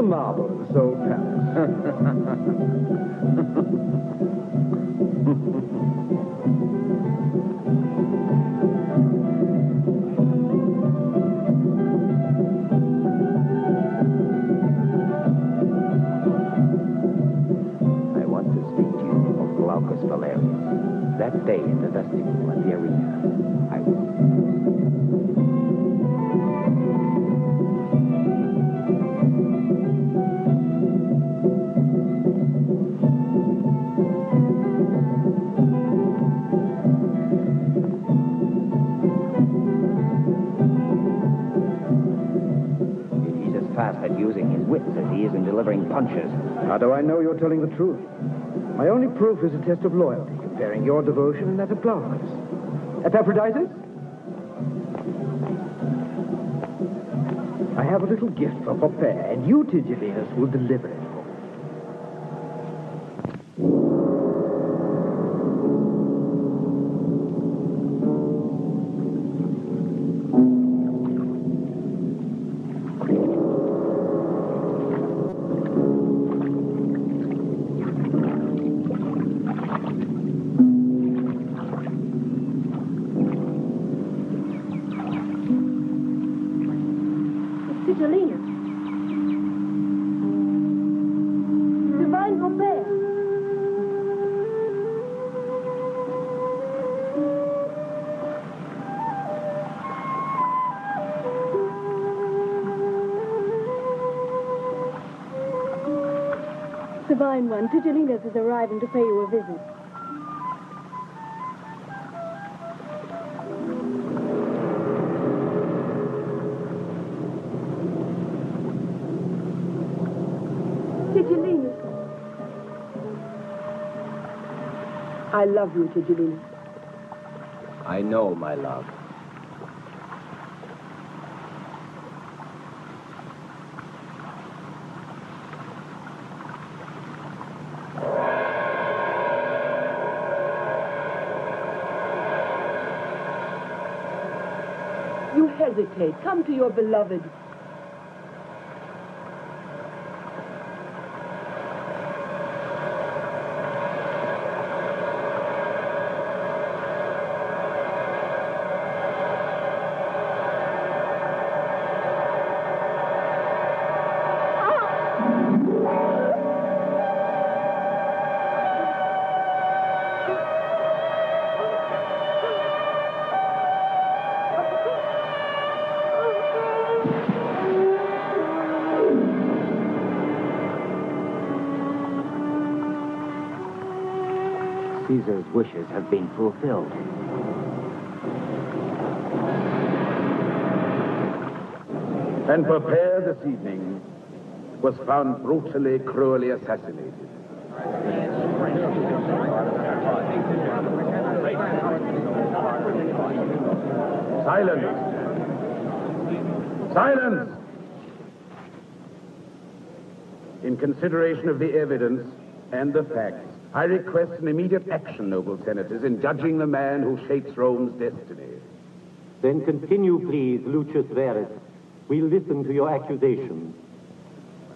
marble of the Soul I want to speak to you of Glaucus Valerius. That day in the vestibule at the arena, I was... He's as fast at using his wits as he is in delivering punches. How do I know you're telling the truth? My only proof is a test of loyalty, comparing your devotion and that of Glaucus. Epaphroditus? I have a little gift for Poppaea, and you, Tigellinus, will deliver it. Divine One, Tigellinus is arriving to pay you a visit. Tigellinus. I love you, Tigellinus. I know, my love. You hesitate. Come to your beloved. Caesar's wishes have been fulfilled. And Poppaea this evening was found brutally, cruelly assassinated. Silence! Silence! In consideration of the evidence and the facts, I request an immediate action, noble senators, in judging the man who shapes Rome's destiny. Then continue, please, Lucius Verus. We'll listen to your accusations.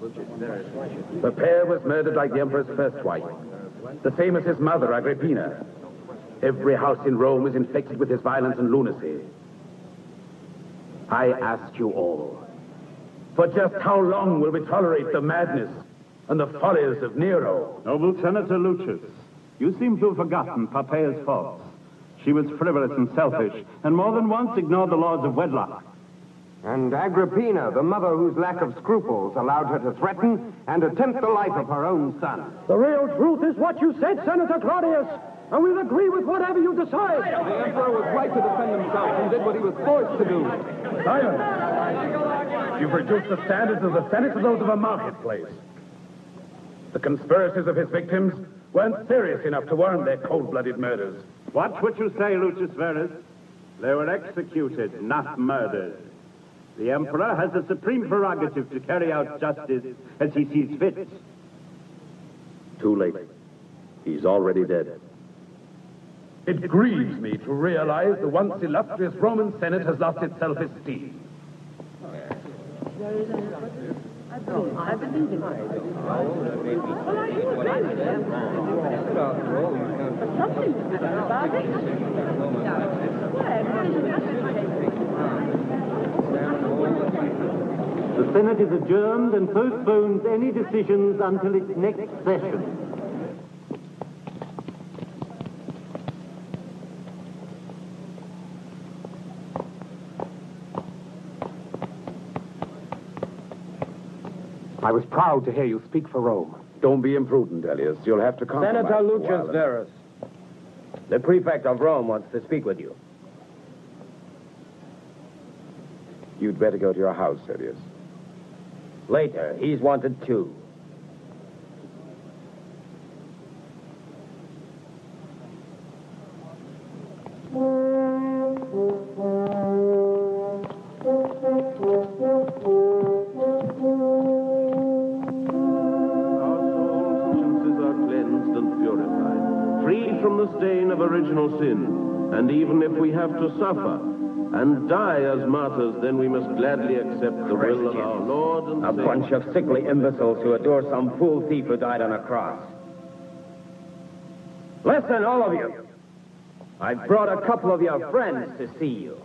Poppaea was murdered like the emperor's first wife, the same as his mother, Agrippina. Every house in Rome is infected with his violence and lunacy. I ask you all, for just how long will we tolerate the madness and the follies of Nero? Noble Senator Lucius, you seem to have forgotten Poppaea's faults. She was frivolous and selfish, and more than once ignored the laws of wedlock. And Agrippina, the mother whose lack of scruples allowed her to threaten and attempt the life of her own son. The real truth is what you said, Senator Claudius, and we'll agree with whatever you decide. The emperor was right to defend himself and did what he was forced to do. Silence! You've reduced the standards of the Senate to those of a marketplace. The conspiracies of his victims weren't serious enough to warrant their cold-blooded murders. Watch what you say, Lucius Verus. They were executed, not murdered. The emperor has the supreme prerogative to carry out justice as he sees fit. Too late. He's already dead. It grieves me to realize the once illustrious Roman Senate has lost its self-esteem. I believe in it. Well, I do agree with them. But something to be done about it. The Senate is adjourned and postpones any decisions until its next session. I was proud to hear you speak for Rome. Don't be imprudent, Elias. You'll have to compromise. Senator for a Lucius while. Verus. The prefect of Rome wants to speak with you. You'd better go to your house, Elias. Later, he's wanted too. Original sin, and even if we have to suffer and die as martyrs, then we must gladly accept the will of our Lord and A Savior. bunch of sickly imbeciles who adore some fool thief who died on a cross. Listen, all of you. I've brought a couple of your friends to see you.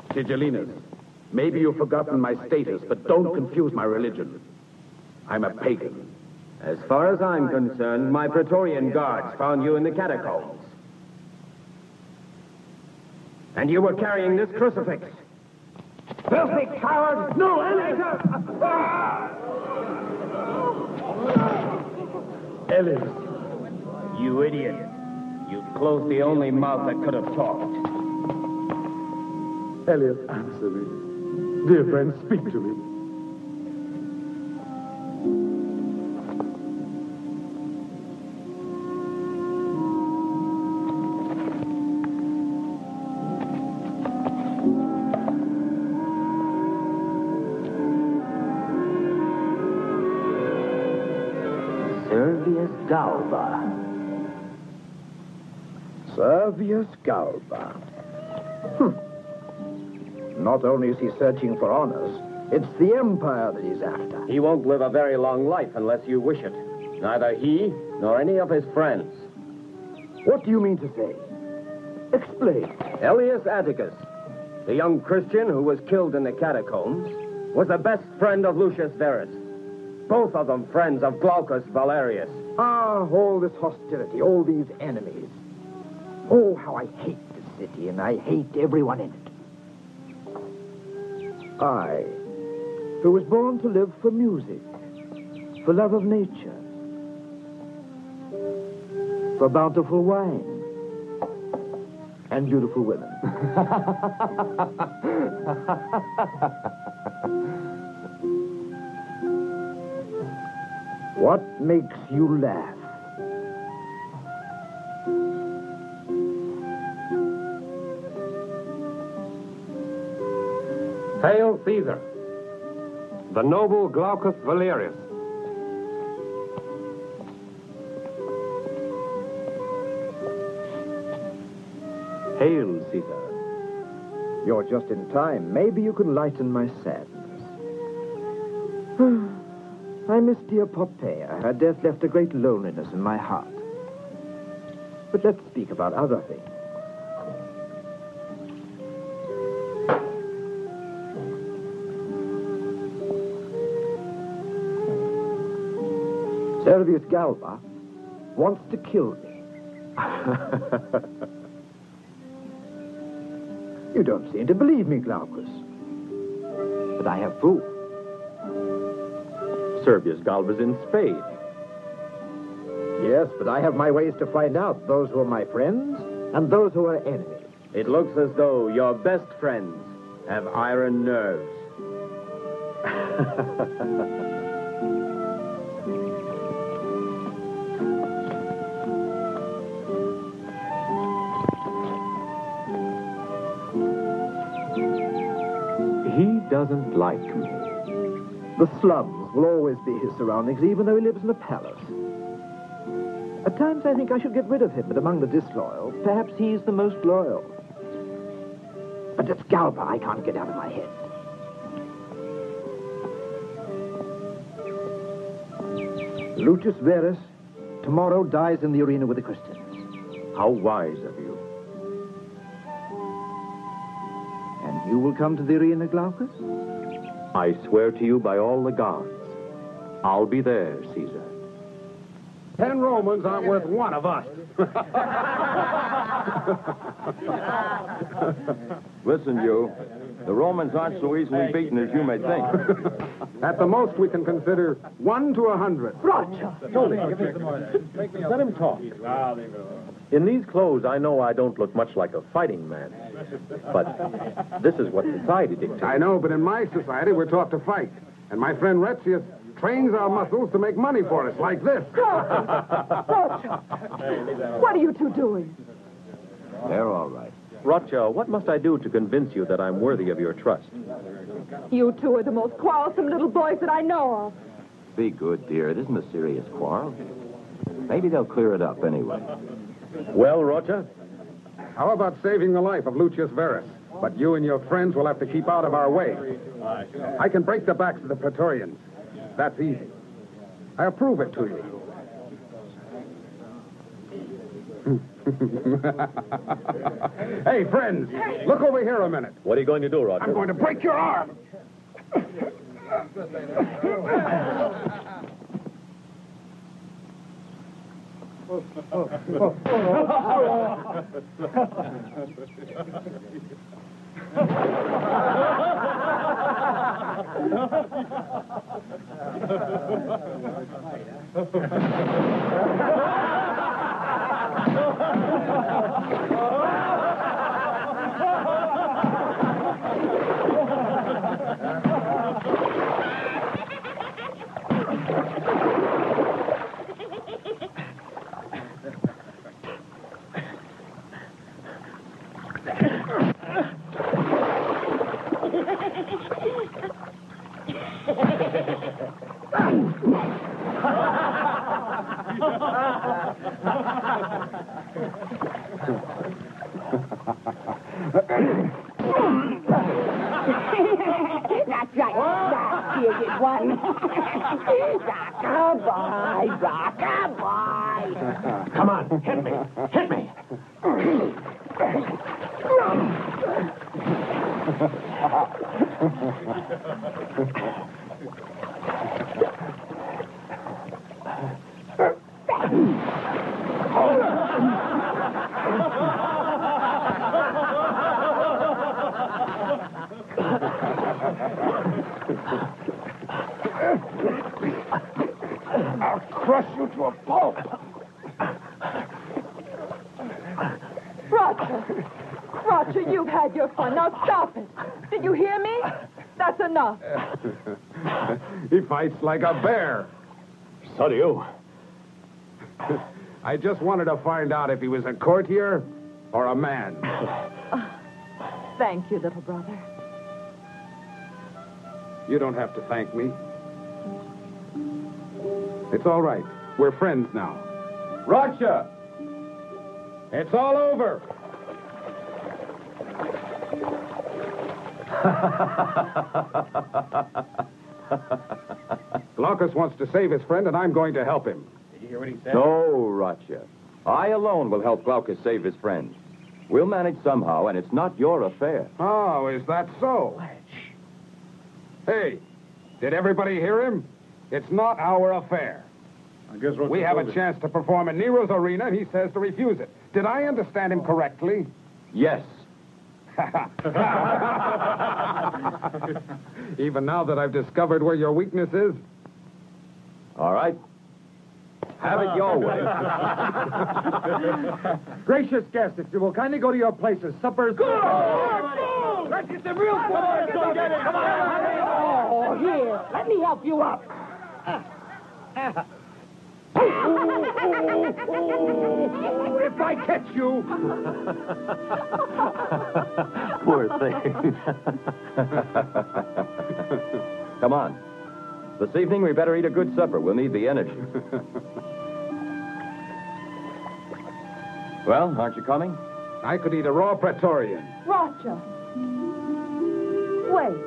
Tigellinus, maybe you've forgotten my status, but don't confuse my religion. I'm a pagan. As far as I'm concerned, my Praetorian guards found you in the catacombs. And you were carrying this crucifix. Filthy coward! No, Elias. You idiot. You closed the only mouth that could have talked. Elias, answer me. Dear friend, speak to me. Galba. Servius Galba. Not only is he searching for honors, it's the empire that he's after. He won't live a very long life unless you wish it. Neither he nor any of his friends. What do you mean to say? Explain. Elias Atticus, the young Christian who was killed in the catacombs, was the best friend of Lucius Verus. Both of them friends of Glaucus Valerius. Ah, all this hostility, all these enemies. Oh, how I hate the city, and I hate everyone in it. I, who was born to live for music, for love of nature, for bountiful wine, and beautiful women. What makes you laugh? Hail Caesar. The noble Glaucus Valerius. Hail Caesar. You're just in time. Maybe you can lighten my sadness. I miss dear Poppaea. Her death left a great loneliness in my heart. But let's speak about other things. Servius Galba wants to kill me. You don't seem to believe me, Glaucus. But I have proof. Servius Galba's in Spain. Yes, but I have my ways to find out those who are my friends and those who are enemies. It looks as though your best friends have iron nerves. He doesn't like me. The slums will always be his surroundings, even though he lives in a palace. At times I think I should get rid of him, but among the disloyal, perhaps he's the most loyal. But it's Galba I can't get out of my head. Lucius Verus tomorrow dies in the arena with the Christians. How wise of you. And you will come to the arena, Glaucus? I swear to you by all the gods, I'll be there, Caesar. 10 Romans aren't worth one of us. Listen, you. The Romans aren't so easily beaten as you may think. At the most, we can consider 1 to 100. Roger! Let him talk. In these clothes, I know I don't look much like a fighting man. But this is what society dictates. I know, but in my society, we're taught to fight. And my friend Retzius trains our muscles to make money for us, like this. Roger! What are you two doing? They're all right. Roger, what must I do to convince you that I'm worthy of your trust? You two are the most quarrelsome little boys that I know of. Be good, dear. It isn't a serious quarrel. Maybe they'll clear it up anyway. Well, Roger? How about saving the life of Lucius Verus? But you and your friends will have to keep out of our way. I can break the backs of the Praetorians. That's easy. I'll prove it to you. Hey, friends, look over here a minute. What are you going to do, Roger? I'm going to break your arm. That's right. That's it, one. Rock-a-bye, rock-a-bye. Come on, hit me. Hit me. I'll crush you to a pulp. Roger! Roger, you've had your fun. Now stop it. Did you hear me? That's enough. He fights like a bear. So do you. I just wanted to find out if he was a courtier or a man. Thank you, little brother. You don't have to thank me. It's all right. We're friends now. Roger! It's all over. Glaucus wants to save his friend, and I'm going to help him. Did you hear what he said? No, Roger. I alone will help Glaucus save his friend. We'll manage somehow, and it's not your affair. Oh, is that so? Hey, did everybody hear him? It's not our affair. I guess We have a chance to perform in Nero's arena, and he says to refuse it. Did I understand him correctly? Yes. Even now that I've discovered where your weakness is? All right. Have it your way. Gracious guests, if you will kindly go to your places, supper's... Go! Let's get the real supper! Come on! Oh, here. Let me help you up. If I catch you! Poor thing. Come on. This evening, we better eat a good supper. We'll need the energy. Well, aren't you coming? I could eat a raw Praetorian. Roger. Wait.